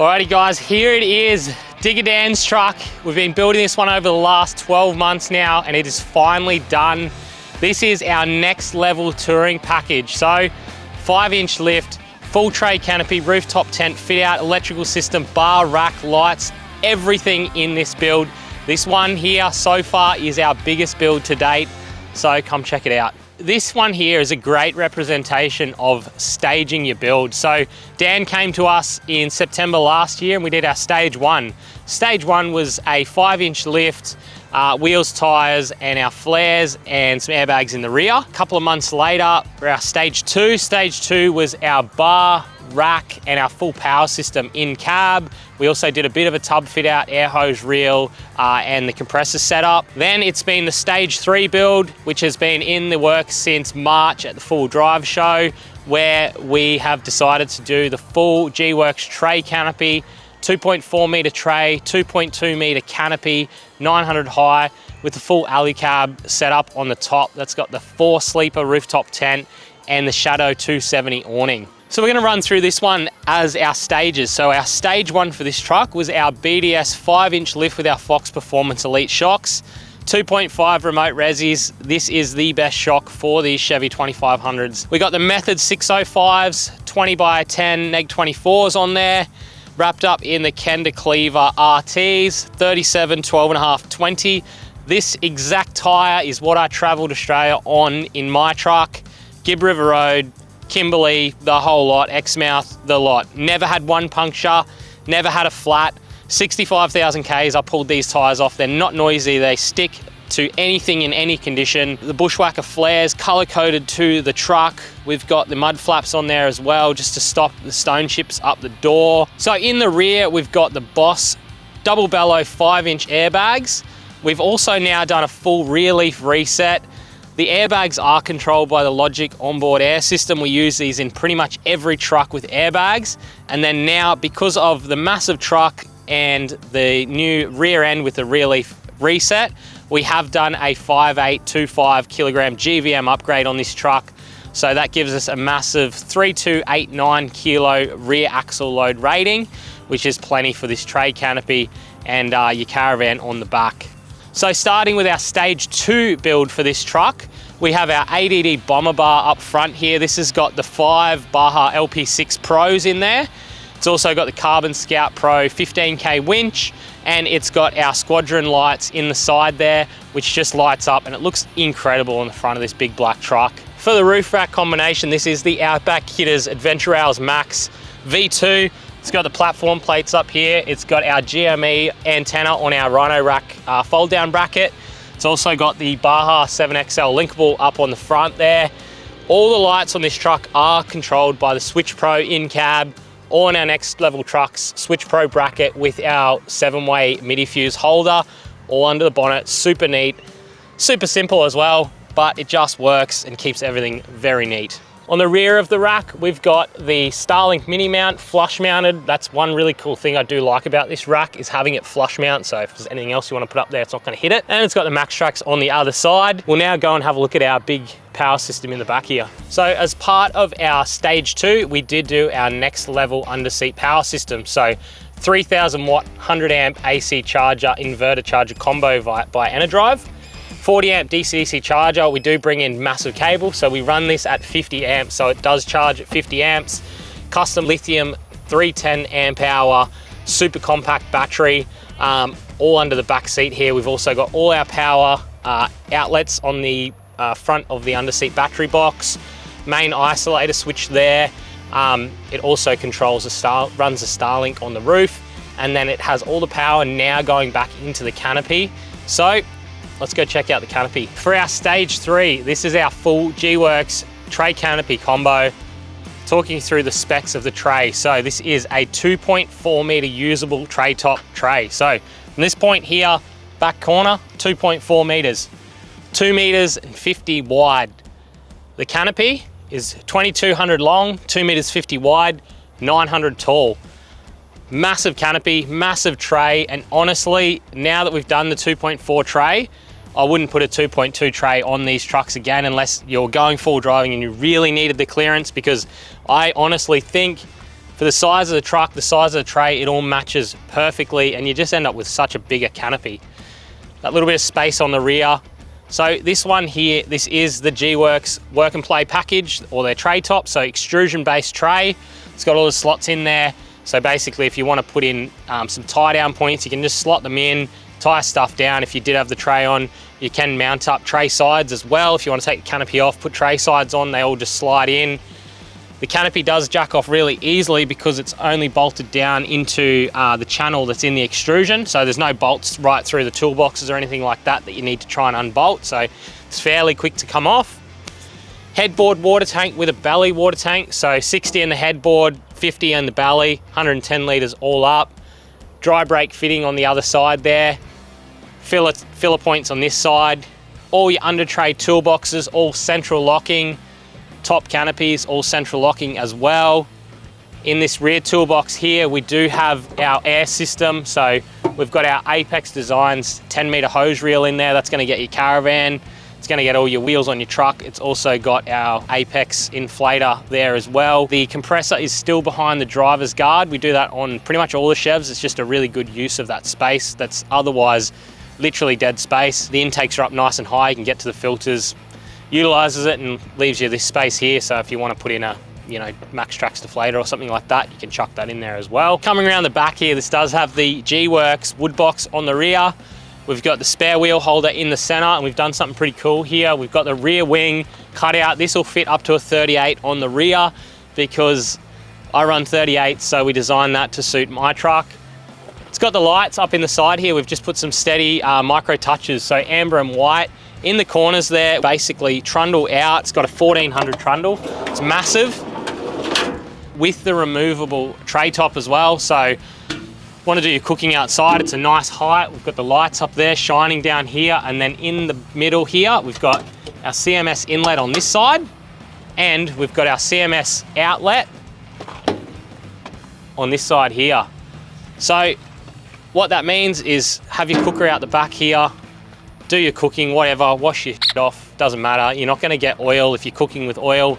Alrighty guys, here it is, Digger Dan's truck. We've been building this one over the last 12 months now and it is finally done. This is our next level touring package. So 5-inch lift, full tray canopy, rooftop tent, fit out, electrical system, bar, rack, lights, everything in this build. This one here so far is our biggest build to date, so come check it out. This one here is a great representation of staging your build. So Dan came to us in September last year and we did our stage one. Stage one was a 5-inch lift, wheels, tires, and our flares and some airbags in the rear. A couple of months later, for our stage two. Stage two was our bar, rack, and our full power system in cab. We also did a bit of a tub fit out, air hose reel, and the compressor setup. Then it's been the stage 3 build, which has been in the works since March at the Full Drive show, where we have decided to do the full Gwrks tray canopy, 2.4 meter tray, 2.2 meter canopy, 900 high, with the full Alucab setup on the top. That's got the 4-sleeper rooftop tent and the Shadow 270 awning. So we're gonna run through this one as our stages. So our stage one for this truck was our BDS 5-inch lift with our Fox Performance Elite shocks, 2.5 remote resis. This is the best shock for these Chevy 2500s. We got the Method 605s, 20 by 10 neg 24s on there, wrapped up in the Kenda Cleaver RTs, 37, 12.5, 20. This exact tire is what I traveled Australia on in my truck. Gibb River Road, Kimberley, the whole lot, Exmouth, the lot. Never had one puncture, never had a flat. 65,000 Ks, I pulled these tires off. They're not noisy, they stick to anything in any condition. The Bushwacker flares, color coded to the truck. We've got the mud flaps on there as well, just to stop the stone chips up the door. So in the rear, we've got the Boss double bellow 5-inch airbags. We've also now done a full rear leaf reset. The airbags are controlled by the Logic onboard air system. We use these in pretty much every truck with airbags. And then now, because of the massive truck and the new rear end with the rear leaf reset, we have done a 5825 kilogram GVM upgrade on this truck. So that gives us a massive 3289 kilo rear axle load rating, which is plenty for this tray canopy and your caravan on the back. So starting with our stage 2 build for this truck, we have our ADD bomber bar up front here. This has got the 5 Baja LP6 Pros in there. It's also got the Carbon Scout Pro 15K winch, and it's got our Squadron lights in the side there, which just lights up and it looks incredible on the front of this big black truck. For the roof rack combination, this is the Outback Kitters Adventure Hours Max V2. It's got the platform plates up here. It's got our GME antenna on our Rhino rack fold down bracket. It's also got the Baja 7XL Linkable up on the front there. All the lights on this truck are controlled by the Switch Pro in cab. All on our next level trucks, Switch Pro bracket with our 7-way MIDI fuse holder, all under the bonnet. Super neat, super simple as well, but it just works and keeps everything very neat. On the rear of the rack, we've got the Starlink mini mount, flush mounted. That's one really cool thing I do like about this rack, is having it flush mount. So if there's anything else you want to put up there, it's not going to hit it. And it's got the Max Tracks on the other side. We'll now go and have a look at our big power system in the back here. So as part of our stage 2, we did do our next level underseat power system. So 3000 watt, 100 amp AC charger, inverter charger combo by Enerdrive. 40 amp DC-DC charger. We do bring in massive cable, so we run this at 50 amps, so it does charge at 50 amps. Custom lithium 310 amp hour, super compact battery, all under the back seat here. We've also got all our power outlets on the front of the underseat battery box. Main isolator switch there. It also controls runs a Starlink on the roof, and then it has all the power now going back into the canopy. So let's go check out the canopy. For our stage 3, this is our full Gwrks tray canopy combo. Talking through the specs of the tray. So this is a 2.4 meter usable tray top tray. So from this point here, back corner, 2.4 meters, 2 meters and 50 wide. The canopy is 2200 long, 2 meters 50 wide, 900 tall. Massive canopy, massive tray, and honestly, now that we've done the 2.4 tray, I wouldn't put a 2.2 tray on these trucks again unless you're going full driving and you really needed the clearance, because I honestly think For the size of the truck, the size of the tray, it all matches perfectly, and you just end up with such a bigger canopy. That little bit of space on the rear. So this one here, this is the Gwrks work and play package, or their tray top, so extrusion based tray. It's got all the slots in there. So basically if you want to put in some tie down points, you can just slot them in, tie stuff down. If you did have the tray on, you can mount up tray sides as well. If you want to take the canopy off, put tray sides on, they all just slide in. The canopy does jack off really easily because it's only bolted down into the channel that's in the extrusion. So there's no bolts right through the toolboxes or anything like that that you need to try and unbolt. So it's fairly quick to come off. Headboard water tank with a belly water tank. So 60 in the headboard, 50 in the belly, 110 litres all up. Dry brake fitting on the other side there. Filler points on this side. All your under tray toolboxes, all central locking. Top canopies, all central locking as well. In this rear toolbox here, we do have our air system. So we've got our Apex Designs 10-meter hose reel in there. That's going to get your caravan. It's going to get all your wheels on your truck. It's also got our Apex inflator there as well. The compressor is still behind the driver's guard. We do that on pretty much all the Chevs. It's just a really good use of that space that's otherwise literally dead space. The intakes are up nice and high. You can get to the filters. Utilizes it and leaves you this space here. So if you want to put in a, you know, Max Trax deflator or something like that, you can chuck that in there as well. Coming around the back here, this does have the Gwrks wood box on the rear. We've got the spare wheel holder in the center, and we've done something pretty cool here. We've got the rear wing cut out. This will fit up to a 38 on the rear because I run 38, so we designed that to suit my truck. It's got the lights up in the side here. We've just put some steady micro touches, so amber and white. In the corners there, basically trundle out. It's got a 1400 trundle. It's massive with the removable tray top as well. So want to do your cooking outside, it's a nice height. We've got the lights up there shining down here, and then in the middle here, we've got our CMS inlet on this side, and we've got our CMS outlet on this side here. So what that means is have your cooker out the back here, do your cooking, whatever, wash your shit off, doesn't matter. You're not going to get oil if you're cooking with oil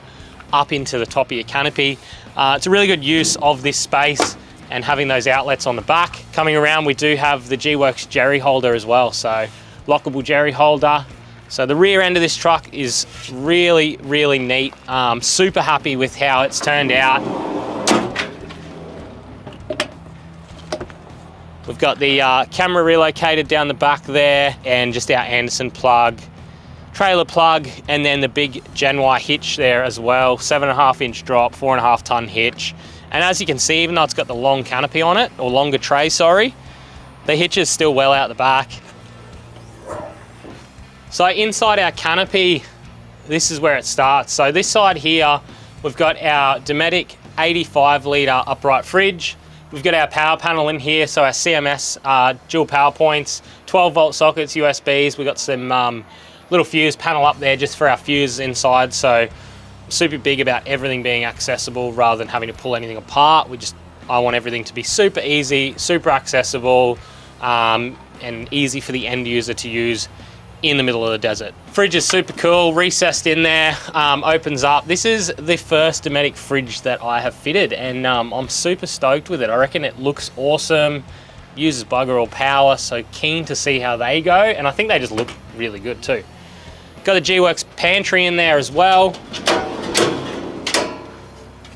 up into the top of your canopy. It's a really good use of this space and having those outlets on the back. Coming around, we do have the Gwrks jerry holder as well, so lockable jerry holder. So the rear end of this truck is really, really neat. Super happy with how it's turned out. We've got the camera relocated down the back there, and just our Anderson plug, trailer plug, and then the big Gen Y hitch there as well. 7.5-inch drop, 4.5 ton hitch. And as you can see, even though it's got the long canopy on it, or longer tray, sorry, the hitch is still well out the back. So inside our canopy, this is where it starts. So this side here, we've got our Dometic 85 litre upright fridge. We've got our power panel in here, so our CMS dual power points, 12 volt sockets, USBs. We've got some little fuse panel up there just for our fuses inside. So super big about everything being accessible rather than having to pull anything apart. I want everything to be super easy, super accessible, and easy for the end user to use in the middle of the desert. Fridge is super cool, recessed in there, opens up. This is the first Dometic fridge that I have fitted, and I'm super stoked with it. I reckon it looks awesome, uses bugger all power, so keen to see how they go, and I think they just look really good too. Got the Gwrks pantry in there as well.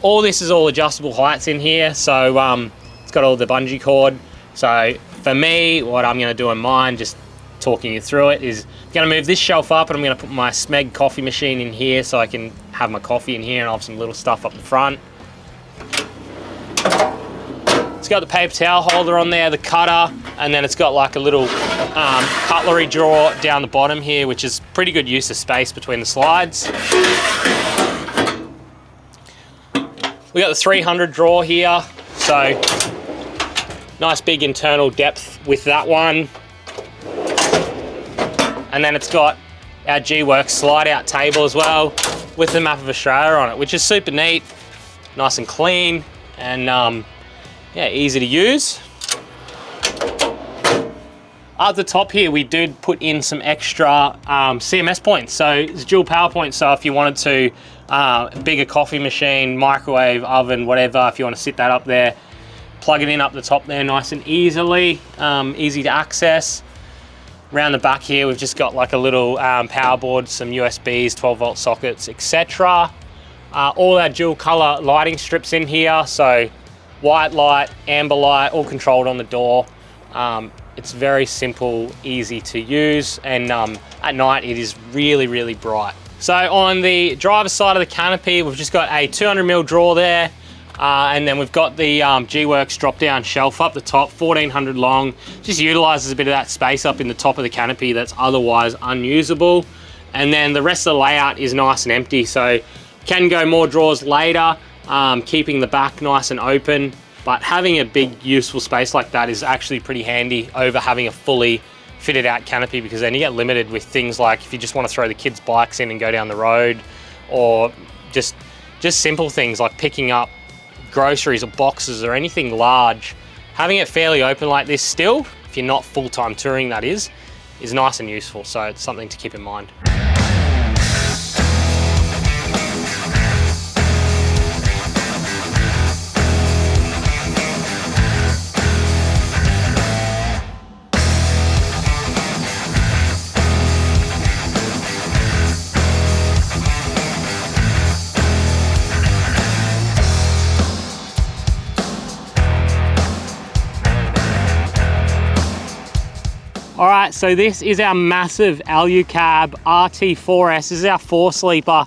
All this is all adjustable heights in here, so it's got all the bungee cord. So for me, what I'm gonna do in mine, just talking you through it, is I'm going to move this shelf up, and I'm going to put my Smeg coffee machine in here so I can have my coffee in here, and I'll have some little stuff up the front. It's got the paper towel holder on there, the cutter, and then it's got like a little cutlery drawer down the bottom here, which is pretty good use of space between the slides. We got the 300 drawer here, so nice big internal depth with that one. And then it's got our Gwrks slide out table as well with the map of Australia on it, which is super neat, nice and clean, and yeah, easy to use. At the top here, we did put in some extra CMS points. So it's dual power points. So if you wanted to bigger coffee machine, microwave, oven, whatever, if you want to sit that up there. Plug it in up the top there nice and easily, easy to access. Around the back here, we've just got like a little power board, some USBs, 12 volt sockets, etc. All our dual color lighting strips in here, so white light, amber light, all controlled on the door. It's very simple, easy to use, and at night it is really, really bright. So on the driver's side of the canopy, we've just got a 200mm drawer there, and then we've got the Gwrks drop-down shelf up the top, 1400 long. Just utilizes a bit of that space up in the top of the canopy that's otherwise unusable. And then the rest of the layout is nice and empty, so can go more drawers later, keeping the back nice and open. But having a big useful space like that is actually pretty handy over having a fully fitted out canopy, because then you get limited with things like if you just want to throw the kids' bikes in and go down the road, or just simple things like picking up groceries or boxes or anything large. Having it fairly open like this still, if you're not full-time touring that is nice and useful, so it's something to keep in mind. All right, so this is our massive Alucab RT4S. This is our 4-sleeper.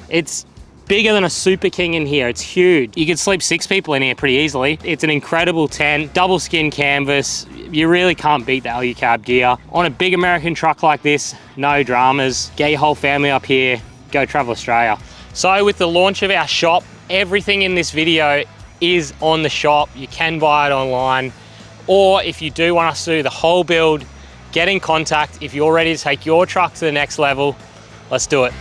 It's bigger than a Super King in here. It's huge. You could sleep 6 people in here pretty easily. It's an incredible tent, double skin canvas. You really can't beat the Alucab gear. On a big American truck like this, no dramas. Get your whole family up here, go travel Australia. So with the launch of our shop, everything in this video is on the shop. You can buy it online. Or if you do want us to do the whole build, get in contact. If you're ready to take your truck to the next level, let's do it.